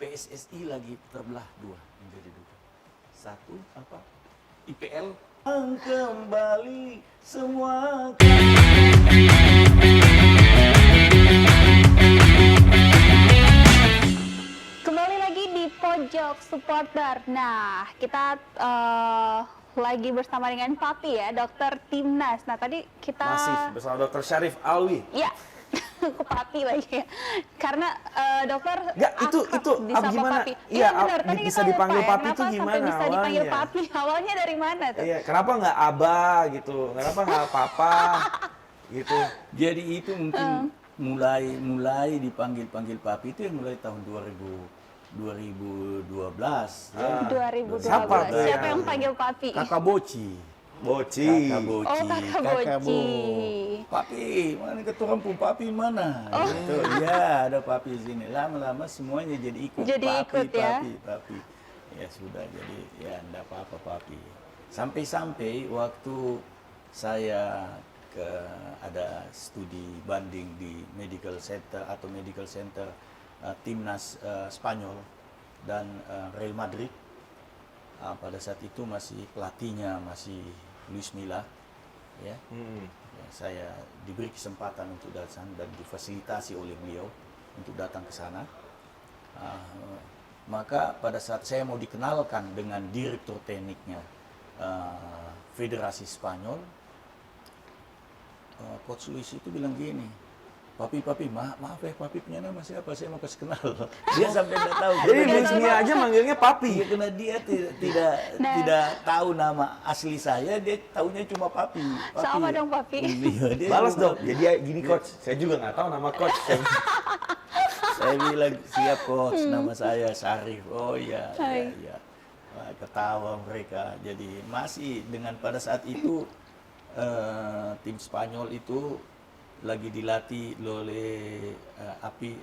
PSSI lagi terbelah dua menjadi dua. Satu apa? IPL kembali semua. Kembali lagi di Pojok Supporter. Nah, kita lagi bersama dengan Papi ya, dokter Timnas. Nah, tadi kita Masih bersama Dr. Syarif Alwi. ya ke Papi lagi ya. Karena dokter Enggak, itu disapa gimana? Papi. Iya, Benar, tadi bisa kita dipanggil lupa ya, Papi kenapa tuh sampai gimana bisa dipanggil awalnya? Papi? Awalnya dari mana tuh? Iya, kenapa nggak Abah gitu? Kenapa nggak Papa gitu? Jadi itu mungkin mulai dipanggil Papi itu yang mulai tahun 2012 ya. 2012. Siapa tuh Siapa yang- yang panggil Papi? Kakak Boci. Boci. Kakak Boci. Oh, Kakak Boci. Papi, mana keturun pun Papi mana? Gitu. Ya, ada Papi di sini. Lama-lama semuanya jadi ikut. Jadi Papi, ikut ya. Papi. Ya sudah, jadi ya enggak apa-apa Papi. Sampai-sampai waktu saya ada studi banding di medical center timnas Spanyol dan Real Madrid. Pada saat itu masih pelatihnya masih Luis Milla, ya. Ya, saya diberi kesempatan untuk datang dan difasilitasi oleh beliau untuk datang ke sana. Maka pada saat saya mau dikenalkan dengan direktur tekniknya Federasi Spanyol, Coach Luis itu bilang gini, Papi, maaf ya, Papi punya nama siapa? Saya mau kasih kenal. Dia sampai tidak tahu. Jadi Luis Milla aja manggilnya Papi. Iya, karena dia tidak tahu nama asli saya, dia tahunya cuma Papi. Sama dong, Papi. Iya, dia Balas juga- dong. Jadi gini coach, saya juga nggak tahu nama coach. Saya bilang, siap coach, nama saya Syarif. Oh iya, Hai. iya. Wah, ketawa mereka. Jadi masih dengan pada saat itu tim Spanyol itu lagi dilatih oleh Api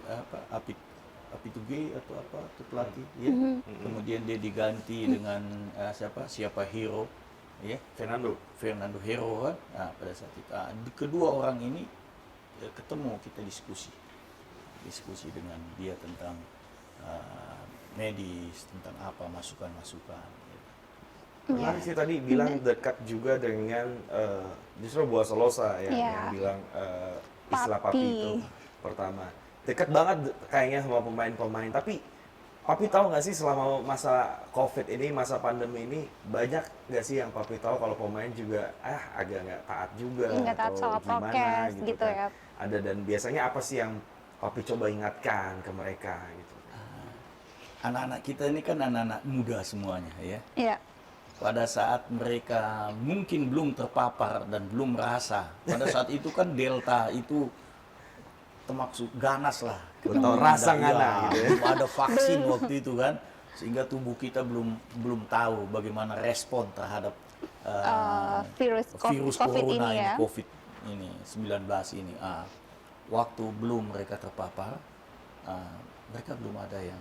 Tuge atau apa itu pelatih, ya. Kemudian dia diganti dengan siapa Hero, ya. Fernando Hero kan. Nah, pada saat itu kedua orang ini ketemu, kita diskusi dengan dia tentang medis, tentang apa masukan-masukan. Menarik sih tadi bilang dekat juga dengan justru Buasolosa ya, Iya. yang bilang istilah Papi Papi. itu pertama. Dekat banget kayaknya sama pemain-pemain. Tapi Papi tahu nggak sih selama masa COVID ini, masa pandemi ini, banyak nggak sih yang Papi tahu kalau pemain juga agak nggak taat juga Nggak taat atau sama gimana prokes gitu gitu kan. ya. Ada, dan biasanya apa sih yang Papi coba ingatkan ke mereka gitu. Anak-anak kita ini kan anak-anak muda semuanya, ya. Iya. Pada saat mereka mungkin belum terpapar dan belum merasa, pada saat itu kan Delta itu termasuk ganas lah. Betul, rasa ngana gitu ya. Belum ada vaksin waktu itu kan, sehingga tubuh kita belum tahu bagaimana respon terhadap Virus virus COVID corona ini ya. COVID ini 19 ini. Waktu belum mereka terpapar, mereka belum ada yang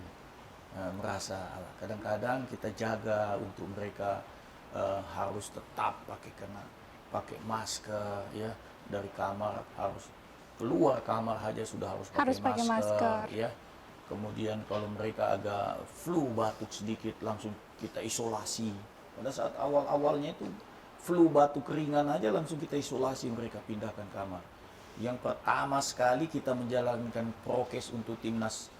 merasa. Kadang-kadang kita jaga untuk mereka harus tetap pakai masker, ya. Dari kamar harus keluar kamar aja sudah harus pakai masker, ya. Kemudian kalau mereka agak flu, batuk sedikit, langsung kita isolasi. Pada saat awal-awalnya itu flu, batuk ringan aja langsung kita isolasi, mereka pindahkan kamar. Yang pertama sekali kita menjalankan prokes untuk timnas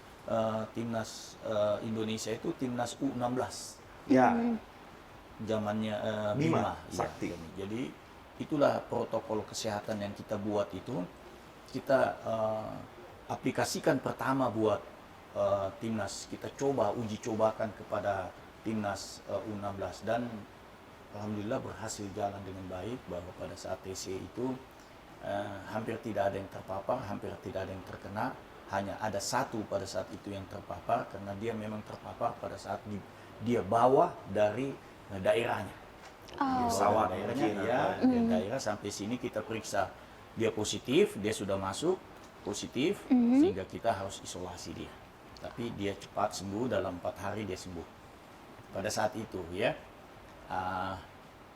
Indonesia itu timnas U16. Ya, Zamannya Bima ya. Sakti. Jadi itulah protokol kesehatan yang kita buat itu. Kita aplikasikan pertama buat timnas. Kita uji cobakan kepada timnas U16 dan alhamdulillah berhasil jalan dengan baik, bahwa pada saat TC itu hampir tidak ada yang terpapar, hampir tidak ada yang terkena. Hanya ada satu pada saat itu yang terpapar, karena dia memang terpapar pada saat dia bawa dari daerahnya. pesawat Daerahnya, mungkin, ya, atau- dari daerah sampai sini kita periksa, dia positif, dia sudah masuk positif, sehingga kita harus isolasi dia. Tapi dia cepat sembuh, dalam 4 hari dia sembuh. Pada saat itu, ya.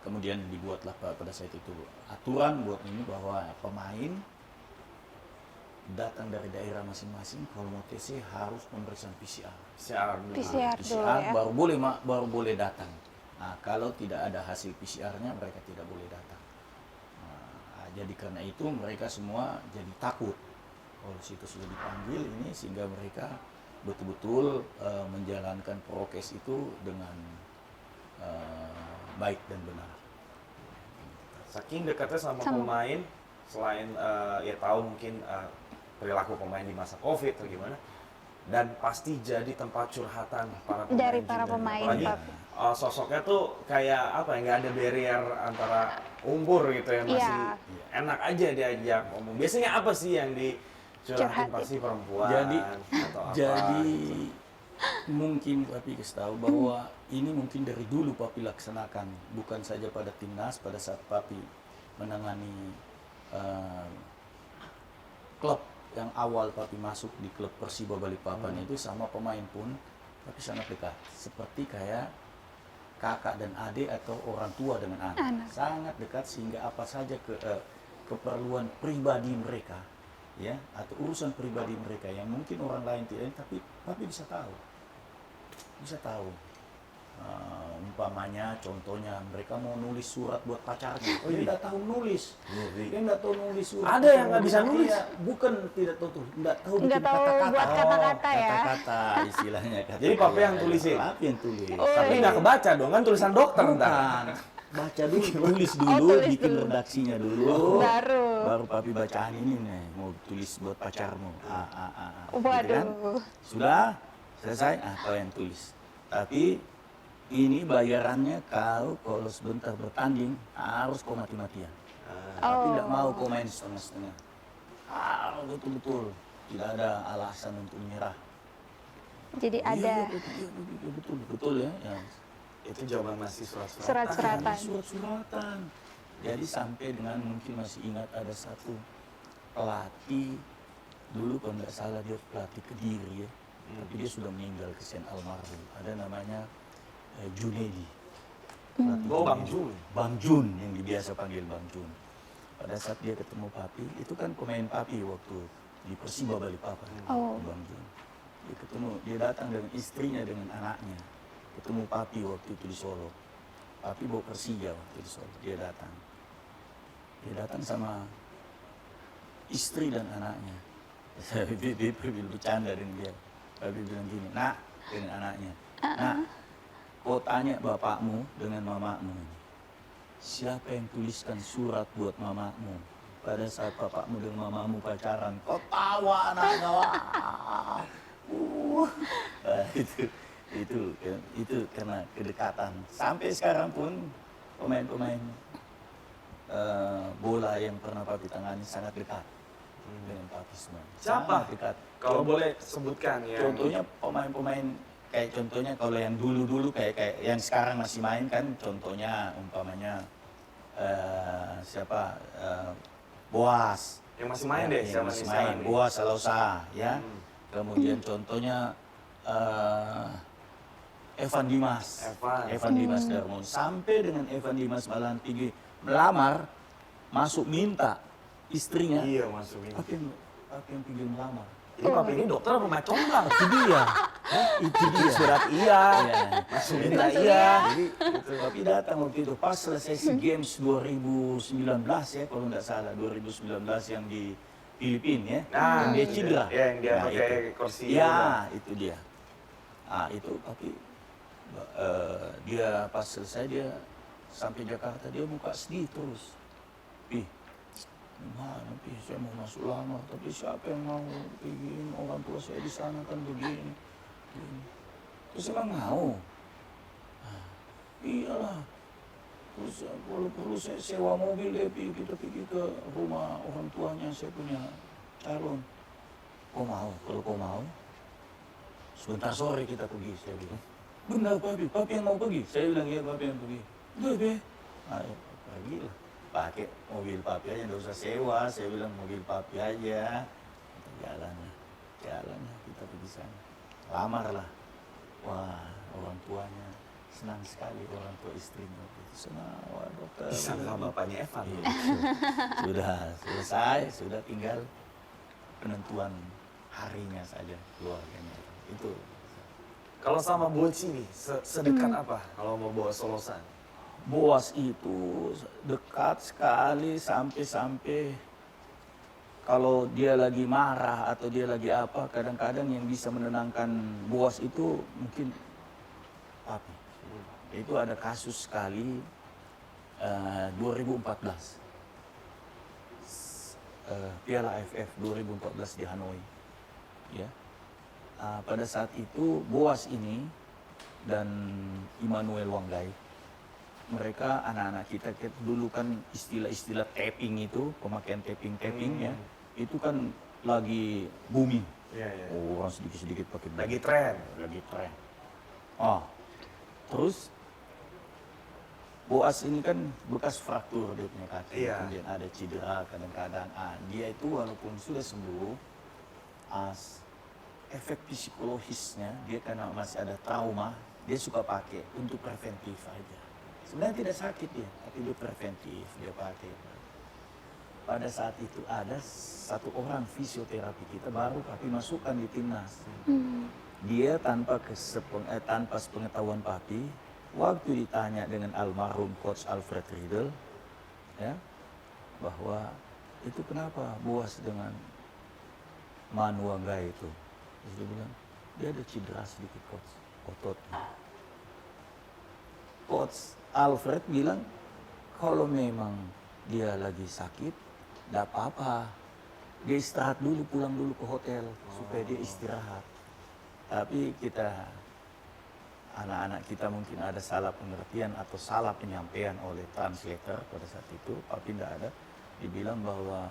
Kemudian dibuatlah pada saat itu aturan buat ini, bahwa pemain datang dari daerah masing-masing, kalau mau TC harus pemeriksaan PCR. PCR dulu. PCR dulu PCR ya. baru boleh datang. Nah, kalau tidak ada hasil PCR-nya mereka tidak boleh datang. Nah, jadi karena itu mereka semua jadi takut kalau situ sudah dipanggil ini, sehingga mereka betul-betul menjalankan prokes itu dengan baik dan benar. Saking dekatnya sama pemain, selain ya tahu mungkin perilaku pemain di masa COVID atau gimana, dan pasti jadi tempat curhatan para pemain Dari juga. para pemain, Apalagi Pak. sosoknya tuh kayak apa ya, nggak ada barrier antara umur gitu ya, masih Iya. enak aja diajak ngomong. Biasanya apa sih yang dicurhatin? Curhatin. Pasti perempuan Jadi atau apa jadi gitu. mungkin Papi kasih tahu bahwa ini mungkin dari dulu Papi laksanakan, bukan saja pada timnas, pada saat Papi menangani klub yang awal Papi masuk di klub Persiba Balikpapan itu, sama pemain pun Papi sangat dekat, seperti kayak kakak dan adik atau orang tua dengan anak. Sangat dekat, sehingga apa saja keperluan pribadi mereka ya, atau urusan pribadi mereka yang mungkin orang lain tidak, tapi Papi bisa tahu. Umpamanya contohnya mereka mau nulis surat buat pacarnya, dia tidak tahu nulis. Dia tidak tahu nulis surat. Ada yang nggak bisa nulis? Iya, bukan tidak tahu tuh, tidak tahu Nggak bikin tahu kata-kata. buat kata-kata ya. Kata-kata istilahnya. Jadi Papi yang tulisin? Papi yang tulis. Tapi nggak kebaca dong, kan tulisan dokter ntar. Bukan. Baca dulu, tulis dulu, tulis bikin dulu. redaksinya dulu. Baru. Papi bacaan ini nih, mau tulis buat pacarmu. Gitu Waduh. kan? Sudah selesai, kau yang tulis. Tapi ini bayarannya kau kalau sebentar bertanding harus kau mati-matian. Tapi tidak mau kau main setengah-setengah. Harus betul-betul, tidak ada alasan untuk menyerah. Jadi ada Iya, betul ya. Ya. Itu jawaban masih surat-suratan. surat-suratan. Surat-suratan. Jadi sampai dengan mungkin masih ingat ada satu pelatih dulu kalau nggak salah dia pelatih Kediri ya, tapi dia sudah meninggal, kesian almarhum. Ada namanya Junedi. Pelatih Oh, Bang Junedi. Jun. Bang Jun yang biasa panggil Bang Jun. Pada saat dia ketemu Papi, itu kan pemain Papi waktu di Persiba Balikpapan. Oh. Bang Jun. Dia datang dengan istrinya dengan anaknya. Ketemu Papi waktu itu di Solo. Papi bawa Persija waktu di Solo. Dia datang sama istri dan anaknya. Dia bercanda dengan dia. Papi bilang gini, nak, dengan anaknya. Nak, kau tanya bapakmu dengan mamamu ini, siapa yang tuliskan surat buat mamamu pada saat bapakmu dengan mamamu pacaran? Kau tawa anaknya, wah. Itu karena kedekatan. Sampai sekarang pun pemain-pemain bola yang pernah Papi tangani sangat dekat dengan Papi semua. Siapa? Sangat dekat. Kalau boleh sebutkan ya. Contohnya pemain-pemain kayak contohnya kalau yang dulu-dulu kayak yang sekarang masih main kan, contohnya umpamanya siapa, Boas. Yang masih main deh, Yang siapa masih nih main, sekarang nih? Boas Salosa ya. Kemudian contohnya Evan Dimas. Evan. Dimas Darmon. Sampai dengan Evan Dimas malahan tinggi melamar, masuk minta istrinya. Iya, masukin. Papi yang pinggir melamar. Jadi Papi ini dokter apa comblang? Itu dia. Itu dia. Surat iya, Iya. masuk minta iya. Jadi Itu Papi datang waktu itu pas selesai SEA Games 2019 ya, kalau nggak salah 2019 yang di Filipina ya, Nah, yang dia cedera. ya, yang dia Nah, pakai itu. kursi Ya, roda. itu dia. Itu Papi dia pas selesai, dia sampai Jakarta dia muka sedih terus. Gimana Pi, saya mau masuk lamar, tapi siapa yang mau begini, orang tua saya di sana kan begini. Terus emang mau? Iyalah. Terus kalau perlu saya sewa mobil deh, kita pergi ke rumah orang tuanya, saya punya calon. Kau mau? Kalau kau mau, sebentar sore kita pergi, saya bilang. Benar Papi yang mau pergi? Saya bilang iya Papi yang pergi. Udah Be, ayo pergilah. Pakai mobil Papi aja, nggak usah sewa. Saya bilang mobil Papi aja. Kita jalan kita pergi sana. Lamar lah. Wah, orang tuanya senang sekali, orang tua istrinya. Senang, wah dokter. Bisa sama bapaknya Evan. Iya, sudah selesai, sudah tinggal penentuan harinya saja keluarganya itu. Kalau sama Boci nih, sedekat apa kalau mau bawa Solosan? Boas itu dekat sekali sampai kalau dia lagi marah atau dia lagi apa, kadang-kadang yang bisa menenangkan Boas itu mungkin papi. Itu ada kasus sekali 2014. Piala AFF 2014 di Hanoi. Ya. Pada saat itu Boas ini dan Immanuel Wanggai, mereka anak-anak kita dulu kan istilah-istilah tapping itu, pemakaian tapping ya, itu kan lagi booming. Iya, iya. Orang sedikit-sedikit pakai Lagi tren. lagi tren. Terus Boas ini kan bekas fraktur dia punya kaki, Iya. kemudian ada cedera kadang-kadang. Dia itu walaupun sudah sembuh, efek psikologisnya dia karena masih ada trauma, dia suka pakai untuk preventif aja. Sebenarnya tidak sakit dia, tapi dia preventif, dia pakai. Pada saat itu ada satu orang fisioterapi kita baru papi masukkan di timnas. Dia tanpa sepengetahuan papi, waktu ditanya dengan almarhum coach Alfred Riedel, ya, bahwa itu kenapa Boas dengan Manu Wanggai itu, terus dia bilang dia ada cedera sedikit coach, ototnya. Coach Alfred bilang kalau memang dia lagi sakit, tidak apa-apa, dia istirahat dulu, pulang dulu ke hotel supaya dia istirahat. Tapi kita anak-anak kita mungkin ada salah pengertian atau salah penyampaian oleh translator pada saat itu, tapi tidak ada. Dibilang bahwa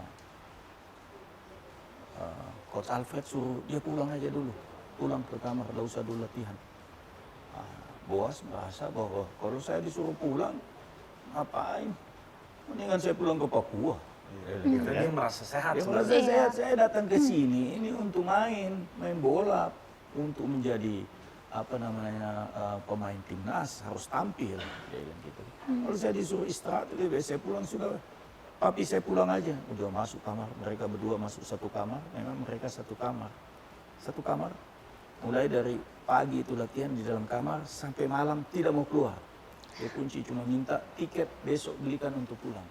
Coach Alfred suruh dia pulang aja dulu, pulang ke kamar, tidak usah dulu latihan. Boas merasa bahwa kalau saya disuruh pulang, ngapain? Mendingan saya pulang ke Papua. Gitu, dia merasa sehat. Dia sebenarnya. merasa sehat, saya datang ke sini ini untuk main bola, untuk menjadi pemain timnas, harus tampil, dia bilang gitu. Kalau saya disuruh istirahat, saya pulang sudah, papi saya pulang aja. Udah masuk kamar, mereka berdua masuk satu kamar, memang mereka satu kamar, mulai dari pagi itu latihan di dalam kamar, sampai malam tidak mau keluar. Dia kunci, cuma minta tiket besok belikan untuk pulang.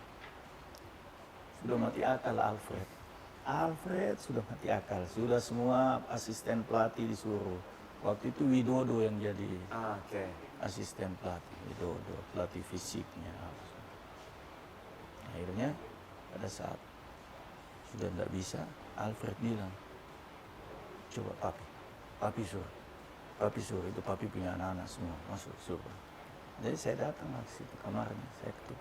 Sudah mati akal Alfred sudah mati akal, sudah semua asisten pelatih disuruh. Waktu itu Widodo yang jadi asisten pelatih, Widodo, pelatih fisiknya. Akhirnya pada saat sudah tidak bisa, Alfred bilang, coba papi suruh, itu papi punya anak-anak semua, masuk suruh. Jadi saya datang ke situ kamarnya, saya ketuk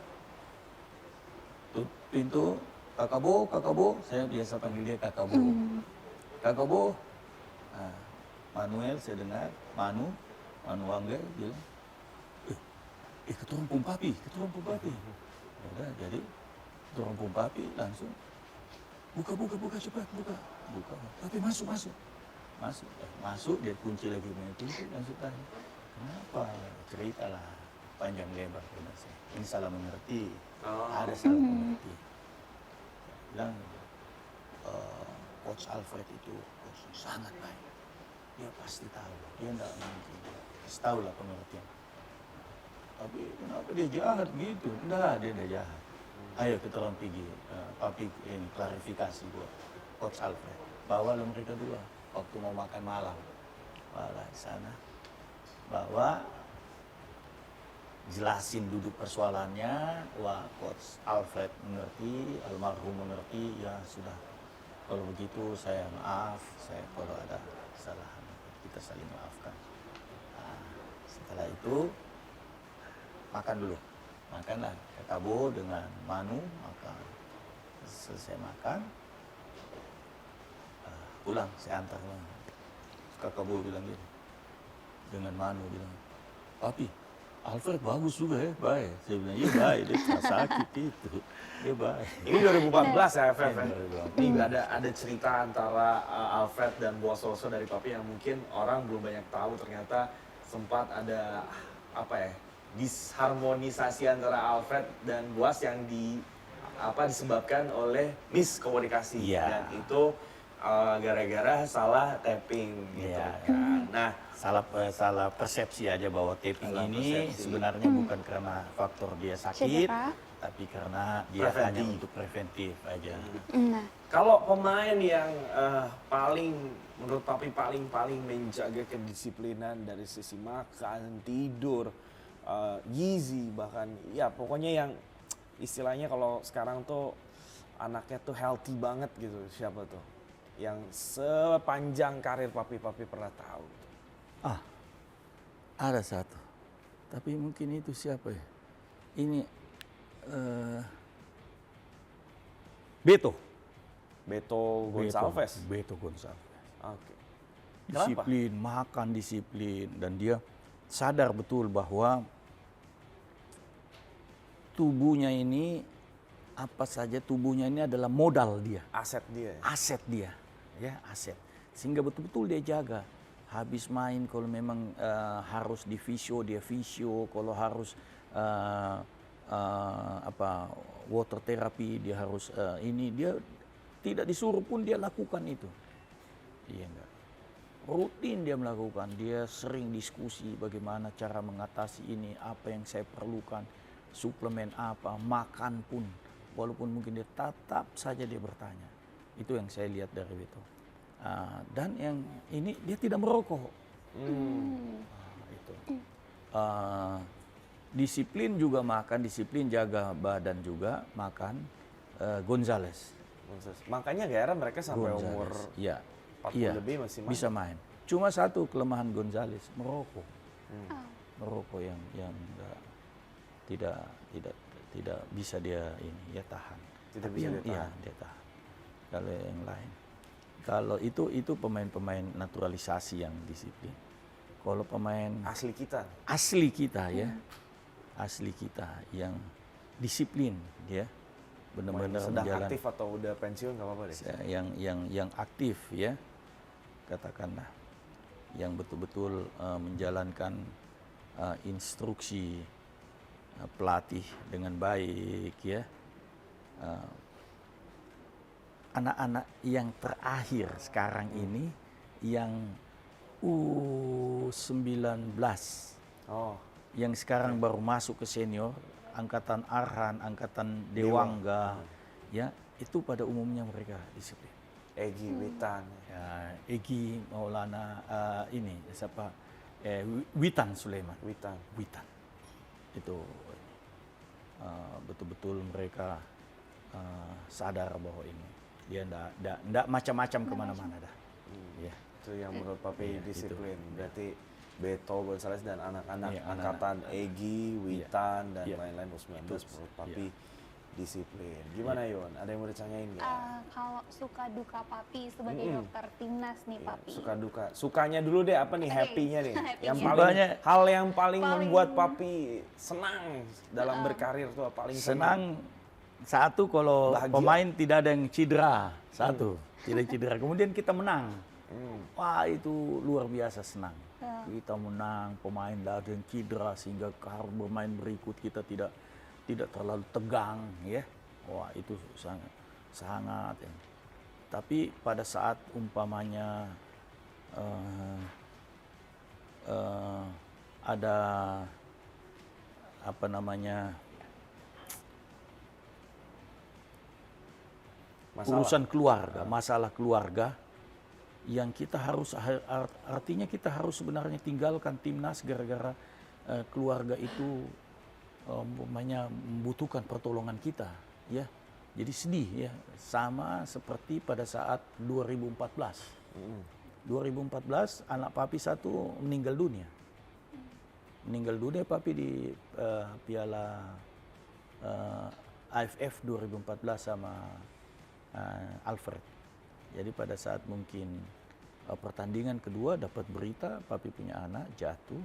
pintu, kakak Bo, saya biasa panggil dia kakak Bo. Manuel saya dengar, Manu Wanggai bilang, keturun pun papi. Udah, jadi keturun pun papi langsung, buka cepat, buka. Papi masuk, dia kunci lagi punya pintu, langsung tanya, kenapa? Ceritalah panjang lebar. Ini salah mengerti, ada salah mengerti. Bilang, Coach Alfred itu sangat baik. Dia pasti tahu, dia tidak mungkin. Pasti tahu lah pengertian. Tapi kenapa dia jahat gitu? Enggak, dia tidak jahat. Ayo kita orang pergi, papi ini klarifikasi buat Coach Alfred. Bawalah mereka dua, waktu mau makan malam. Bawalah di sana. Bawa, jelasin duduk persoalannya. Wah, Coach Alfred mengerti, almarhum mengerti, ya sudah. Kalau begitu saya maaf, kalau ada kesalahan, kita saling maafkan. Setelah itu, makan dulu. Makanlah kakak Bo dengan Manu, makan. Selesai makan, pulang, saya antar pulang. Kakak Bo bilang gini, dengan Manu bilang, papi, Alfred bagus juga ya, baik. Saya bilang, iya baik, dia cuma sakit itu. Dia baik. Ini 2014 ya, FF. Iya, Ini ada cerita antara Alfred dan Boas Soloso dari papi yang mungkin orang belum banyak tahu. Ternyata sempat ada disharmonisasi antara Alfred dan Boas yang disebabkan oleh miskomunikasi. Iya. Dan itu gara-gara salah tapping gitu Iya. kan. Nah, Salah persepsi aja bahwa taping Salah ini persepsi. sebenarnya bukan karena faktor dia sakit, Cedera. tapi karena dia Preventif. hanya untuk preventif aja. Nah, kalau pemain yang paling menurut Papi paling menjaga kedisiplinan dari sisi makan, tidur, gizi bahkan ya pokoknya yang istilahnya kalau sekarang tuh anaknya tuh healthy banget gitu, siapa tuh? Yang sepanjang karir Papi pernah tahu. Ah, ada satu. Tapi mungkin itu siapa ya? Ini Beto. Beto Gonçalves. Beto Gonçalves. Oke. Kenapa? Disiplin, makan disiplin, dan dia sadar betul bahwa tubuhnya ini apa saja tubuhnya ini adalah modal dia, Aset dia. aset dia, ya aset. Sehingga betul-betul dia jaga. Habis main kalau memang harus di visio dia visio, kalau harus water therapy dia harus ini dia tidak disuruh pun dia lakukan itu. Iya enggak. Rutin dia melakukan, dia sering diskusi bagaimana cara mengatasi ini, apa yang saya perlukan, suplemen apa, makan pun, walaupun mungkin dia tetap saja dia bertanya. Itu yang saya lihat dari itu. Dan yang ini dia tidak merokok. Itu. Disiplin juga makan, disiplin jaga badan juga makan. Gonzales. Makanya gara mereka sampai umur ya, 40 lebih masih main. bisa main. Cuma satu kelemahan Gonzales, merokok. Merokok yang tidak bisa dia ini ya tahan. Tidak Tapi bisa yang, dia tahan. iya, dia tahan. Kalau yang lain, kalau itu pemain-pemain naturalisasi yang disiplin. Kalau pemain Asli kita. asli kita ya, asli kita yang disiplin dia benar-benar Sedang menjalan aktif atau udah pensiun nggak apa-apa deh. yang aktif ya, katakanlah yang betul-betul menjalankan instruksi pelatih dengan baik ya. Anak-anak yang terakhir sekarang ini yang U19 Oh, yang sekarang baru masuk ke senior, angkatan Arhan, angkatan Dewangga, ya itu pada umumnya mereka disiplin. Egy Witan. Ya, Egy Maulana ini siapa? Witan Sulaiman. Witan. Witan itu betul-betul mereka sadar bahwa ini dia ndak macam-macam kemana-mana dah. Ya. Itu yang menurut Papi Iya, disiplin. itu. Berarti Beto Gonçalves dan anak-anak Iya, angkatan Egy, Witan dan Iya. lain-lain U19 Itu. menurut Papi disiplin. Gimana Yon? Ada yang mau ditanyain nggak? kalau suka duka Papi sebagai dokter timnas nih Iya, Papi. suka duka. Sukanya dulu deh, apa nih Oke. happy-nya nih? Happy-nya. Yang Sukanya- hal yang paling Paling- membuat Papi senang dalam berkarir tuh paling Senang satu kalau Bahagia. pemain tidak ada yang cedera, satu tidak cedera. Kemudian kita menang. Wah itu luar biasa senang. Kita menang, pemain tidak ada yang cedera sehingga harus bermain berikut kita tidak terlalu tegang ya. Wah itu sangat ya. Tapi pada saat umpamanya ada apa namanya urusan keluarga, masalah keluarga yang kita harus artinya kita harus sebenarnya tinggalkan timnas gara-gara keluarga itu umpamanya membutuhkan pertolongan kita ya. Jadi sedih ya, sama seperti pada saat 2014. 2014 anak Papi satu meninggal dunia. Meninggal dunia Papi di Piala AFF 2014 sama Alfred. Jadi pada saat mungkin pertandingan kedua dapat berita Papi punya anak jatuh,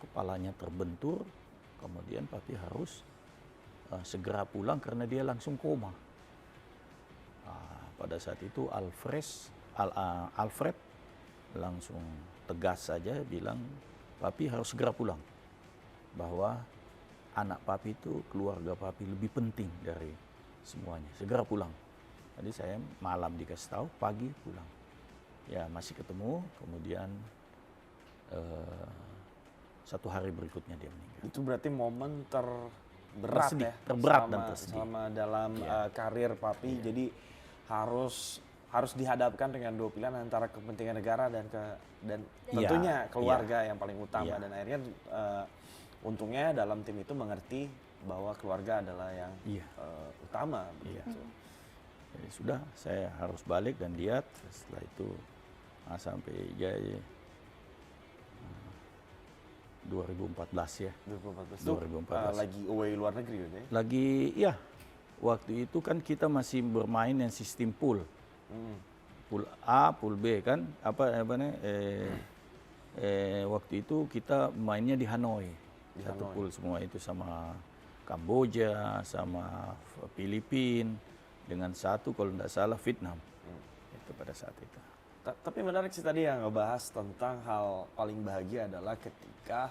kepalanya terbentur, kemudian Papi harus segera pulang karena dia langsung koma. Pada saat itu Alfred langsung tegas saja bilang Papi harus segera pulang, bahwa anak Papi itu keluarga Papi lebih penting dari semuanya, segera pulang. Jadi saya malam dikasih tahu, pagi pulang. Ya masih ketemu, kemudian 1 hari berikutnya dia meninggal. Itu berarti momen terberat Tersedih, ya, terberat dan tersedih. selama dalam Iya. karir Papi. Jadi harus dihadapkan dengan dua pilihan antara kepentingan negara dan tentunya Iya. keluarga yang paling utama. Iya. Dan akhirnya untungnya dalam tim itu mengerti bahwa keluarga adalah yang Iya. utama. Iya. Begitu. Jadi sudah, saya harus balik dan diet. Setelah itu sampai 2014 ya. 2014 2014. lagi away luar negeri gitu ya? Lagi, ya, waktu itu kan kita masih bermain yang sistem pool. Pool A, pool B kan, waktu itu kita mainnya di Hanoi. Satu Hanoi. pool semua itu sama Kamboja, sama Filipina, dengan satu kalau tidak salah Vietnam. Itu pada saat itu. Tapi menarik sih tadi yang ngebahas tentang hal paling bahagia adalah ketika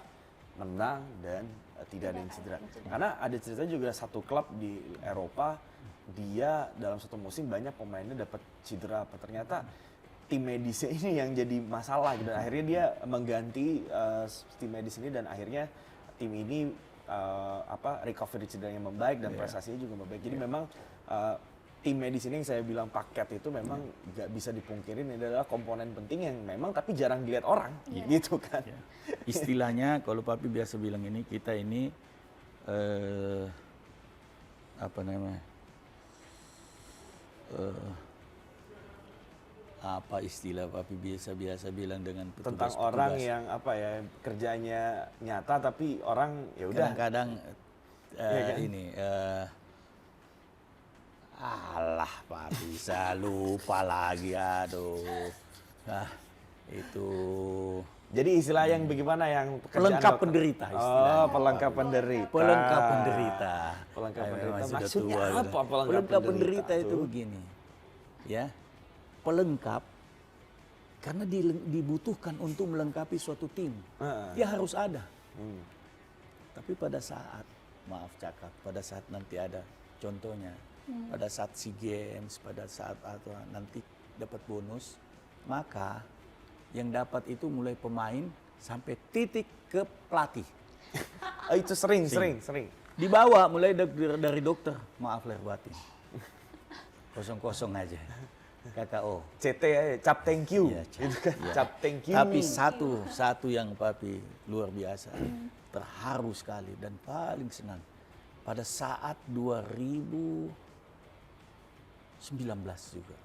menang dan tidak ada yang cedera. Karena ada cerita juga satu klub di Eropa, dia dalam satu musim banyak pemainnya dapat cedera. Ternyata tim medisnya ini yang jadi masalah gitu. Dan akhirnya dia mengganti tim medis ini dan akhirnya tim ini recovery cederanya membaik dan prestasinya juga membaik. Jadi memang tim medis ini yang saya bilang paket itu memang nggak bisa dipungkirin, ini adalah komponen penting yang memang tapi jarang dilihat orang gitu kan. Ya. Istilahnya kalau Papi biasa bilang ini, kita ini apa istilah Papi biasa bilang dengan Tentang petugas-petugas. orang yang kerjanya nyata tapi orang ya udah Kadang-kadang Iya kan? alah Papi, saya lupa lagi, aduh. Nah, itu jadi istilah yang bagaimana yang pekerjaan pelengkap dokter? penderita Oh, istilahnya. pelengkap penderita. Pelengkap penderita. Pelengkap Memang penderita. sudah Maksudnya tua, apa sudah. pelengkap penderita itu tuh? begini. Ya. Pelengkap karena dibutuhkan untuk melengkapi suatu tim. Dia harus ada. Tapi pada saat, maaf cakap, pada saat nanti ada contohnya, pada saat SEA Games, pada saat atau nanti dapat bonus, maka yang dapat itu mulai pemain sampai titik ke pelatih. Itu sering. Dibawa mulai dari dokter, maaf lahir batin. Kosong-kosong aja. KKO. CT aja, cap thank you. Iya, Itu kan, iya. cap thank you. Tapi satu yang Papi luar biasa, terharu sekali dan paling senang pada saat 2019 juga.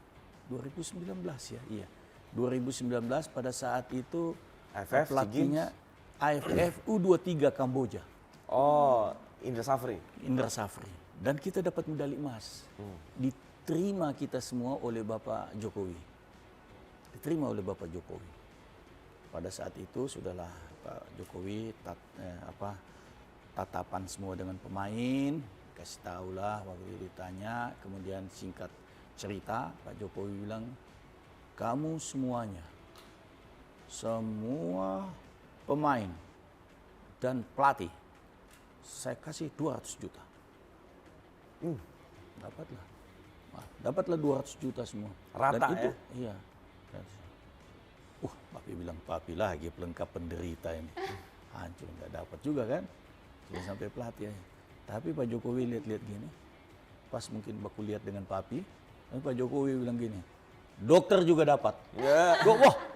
2019 ya, iya. 2019 pada saat itu AFF, pelatihnya AFF U23 Kamboja, Oh, Indra Safri. Indra Safri. Dan kita dapat medali emas. Diterima kita semua oleh Bapak Jokowi. Diterima oleh Bapak Jokowi. Pada saat itu sudahlah Pak Jokowi tatapan semua dengan pemain, kasih tahulah waktu itu ditanya, kemudian singkat cerita Pak Jokowi bilang, kamu semuanya, semua pemain dan pelatih, saya kasih 200 juta. Dapatlah 200 juta semua. Rata dan itu, ya? Iya. Papi bilang, Papi lagi pelengkap penderita ini. Hancur, nggak dapat juga kan. Cuma sampai pelatih aja. Tapi Pak Jokowi lihat-lihat gini. Pas mungkin baku lihat dengan Papi, Pak Jokowi bilang gini, dokter juga dapat. Ya.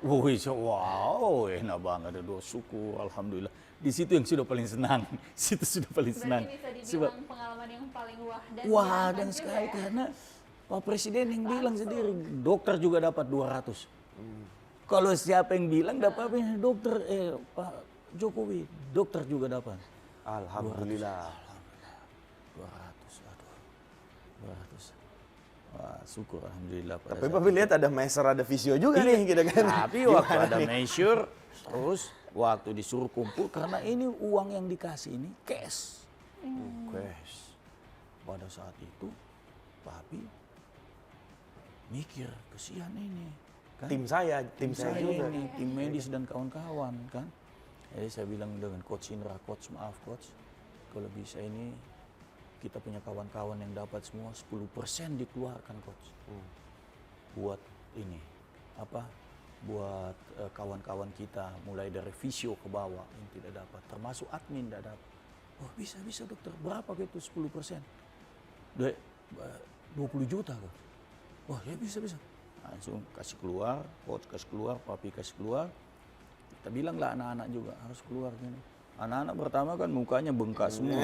Wow, enak banget. Aduh, syukur, alhamdulillah. Di situ yang sudah paling senang. Situ sudah paling senang. Berarti bisa dibilang pengalaman yang paling dan wah, menyenangkan dan juga sekali ya. karena Pak Presiden yang bilang sendiri, dokter juga dapat 200. Kalau siapa yang bilang dapat dokter, Pak Jokowi, dokter juga dapat. Alhamdulillah. 200, aduh. 200. Wah, syukur alhamdulillah. Pada Tapi saat Papi lihat ada measure, ada visio juga nih gitu kan. Tapi waktu ada measure, terus waktu disuruh kumpul, karena ini uang yang dikasih ini cash. Cash. Pada saat itu, Papi mikir, kesian ini. Kan? Tim saya juga. Ini, tim medis dan kawan-kawan kan. Jadi saya bilang dengan Coach Indra, Coach maaf Coach, kalau bisa ini kita punya kawan-kawan yang dapat semua 10% dikeluarkan coach. Buat ini buat kawan-kawan kita mulai dari fisio ke bawah yang tidak dapat, termasuk admin tidak dapat. Oh bisa dokter, berapa gitu 10%? 20 juta kok. Wah ya bisa. Langsung kasih keluar, coach kasih keluar, papi kasih keluar. Kita bilang lah anak-anak juga harus keluar gini. Anak-anak pertama kan mukanya bengkak semua.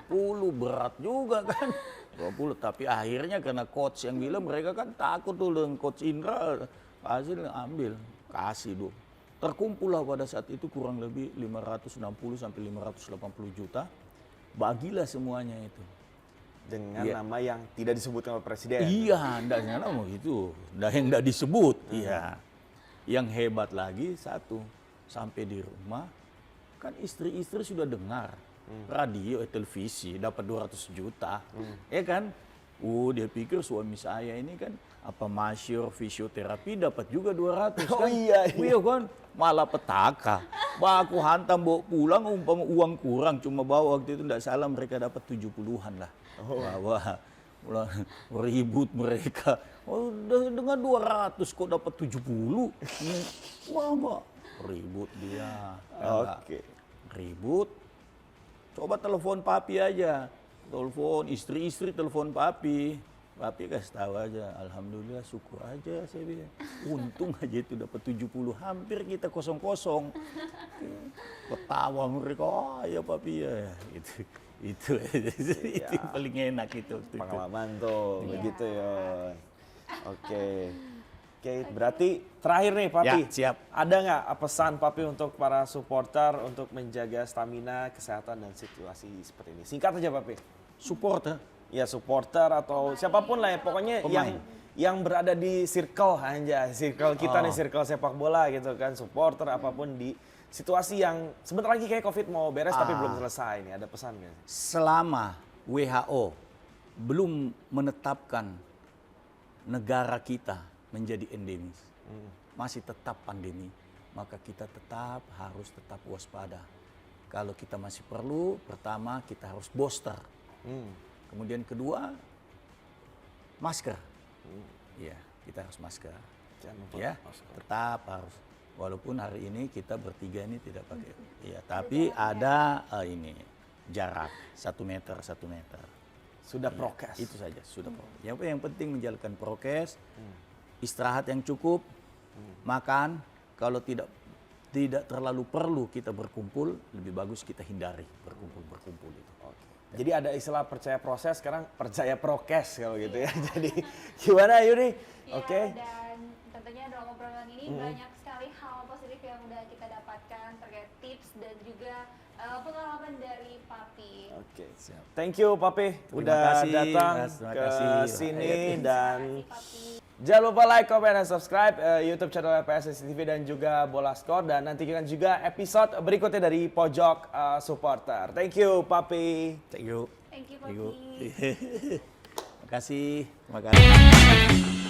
20 berat juga kan. 20 tapi akhirnya karena coach yang bilang mereka kan takut tuh dengan coach Indra. Hasil ambil, kasih dong. Terkumpul lah pada saat itu kurang lebih 560 sampai 580 juta. Bagilah semuanya itu. Dengan nama yang tidak disebutkan oleh presiden. Iya, ndaknya mau gitu. Yang enggak disebut. Iya. Yang hebat lagi satu, sampai di rumah kan istri-istri sudah dengar radio, televisi dapat 200 juta. Ya kan? Dia pikir suami saya ini kan masyur fisioterapi dapat juga 200 Oh kan. iya. Iya kan? Malah petaka. Aku hantam bawa pulang umpama uang kurang cuma bawa waktu itu enggak salah mereka dapat 70-an lah. Bawa ribut mereka. Oh, dengan 200 kok dapat 70. Wah, Mbak. Ribut dia. Oke. Ribut. Coba telepon papi aja. Telepon istri telepon papi. Papi kasih tahu aja, alhamdulillah syukur aja saya bilang. Untung aja itu dapat 70, hampir kita kosong-kosong. Ketawa mereka, oh ya papi ya. Itu yang paling enak itu. Pengalaman tuh, begitu ya. Oke, berarti terakhir nih Papi. Ya, siap. Ada nggak pesan Papi untuk para supporter untuk menjaga stamina, kesehatan dan situasi seperti ini? Singkat aja Papi. Supporter. Ya supporter atau siapapun lah ya, pokoknya Pemain. yang berada di circle kita nih, circle sepak bola gitu kan, supporter apapun di situasi yang sebentar lagi kayak COVID mau beres tapi belum selesai nih, ada pesan nggak sih? Selama WHO belum menetapkan negara kita menjadi endemis, masih tetap pandemi, maka kita harus tetap waspada. Kalau kita masih perlu, pertama kita harus booster. Kemudian kedua, masker. Ya, kita harus masker. Jangan lupa Ya, masker. tetap harus. Walaupun hari ini kita bertiga ini tidak pakai. Ya, tapi ada ini jarak 1 meter. Sudah Ya, prokes. itu saja, sudah prokes. Yang penting menjalankan prokes, istirahat yang cukup, makan. Kalau tidak terlalu perlu kita berkumpul, lebih bagus kita hindari berkumpul itu. Jadi ada istilah percaya proses, sekarang percaya prokes kalau gitu ya. Jadi gimana Yuri? Oke. Dan tentunya dalam obrolan ini banyak sekali hal positif yang udah kita dapatkan terkait tips dan juga pengalaman dari Papi. Oke, siap. Thank you Papi udah kasih, datang Mas. Terima ke kasih. sini Terima dan Terima kasih, Papi. jangan lupa like, comment, dan subscribe YouTube channel PSSI TV dan juga Bola Skor, dan nantikan juga episode berikutnya dari Pojok Supporter. Thank you Papi. Thank you. Thank you, Thank you. Papi. Terima kasih.